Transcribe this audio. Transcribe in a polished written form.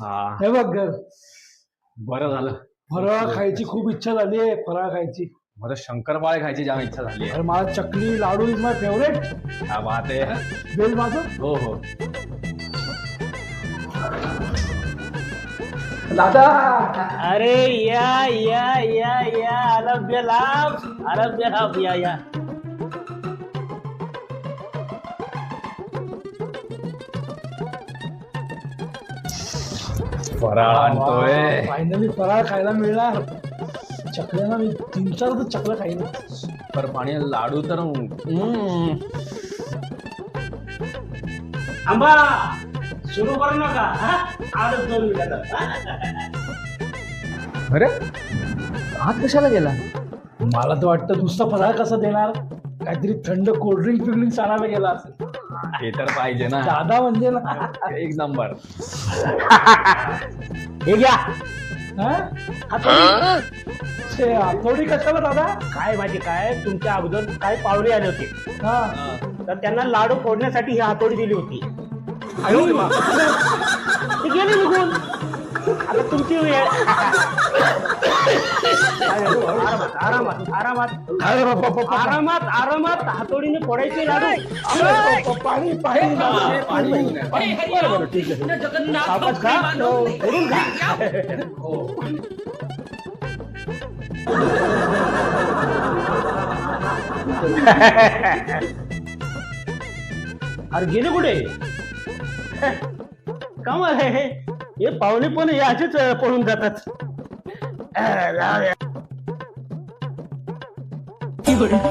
हा हे बघ घर बरं झालं. फराळ खायची खूप इच्छा झाली आहे. फराळ खायची. मला शंकरपाळे खायची जाम इच्छा झाली अरे मला चकली लाडू इज माय फेवरेट. क्या बात आहे. बेल माझं. हो हो दादा अरे या या या या आरब्य लाभ या या. फराळ आणतोय. फायनली फराळ खायला मिळणार. चकल्याला मी 3-4 तर चकल्या खाईन. पर पाणी लाडू तर आंबा सुरू करू नका. आडच 2 मिनिटात. अरे हात कशाला गेला. मला तर वाटतं नुसता फराळ कसा देणार. काहीतरी थंड कोल्ड्रिंक फिल्ड्रिंक आणायला गेला असेल. हे तर पाहिजे ना. दादा म्हणजे ना एक नंबर. हे घ्या. थोडी कशाला दादा. काय माझे काय तुमच्या अगोदर काय पाहुणे आले होते. हा तर त्यांना लाडू फोडण्यासाठी ही हातोडी दिली होती. ते गेले निघून. आता तुमची वेळ. आरामात आरामात आरामात आरामात आरामात हातोडीने फोडायचे लाडू. पाणी पाणी बरोबर ठीक आहे. सावकाश खा. फोडून खा. अरे गेले कुठे. कमाल आहे. हे पाहुणे पण याचेच पळून जातात. जाऊ द्या.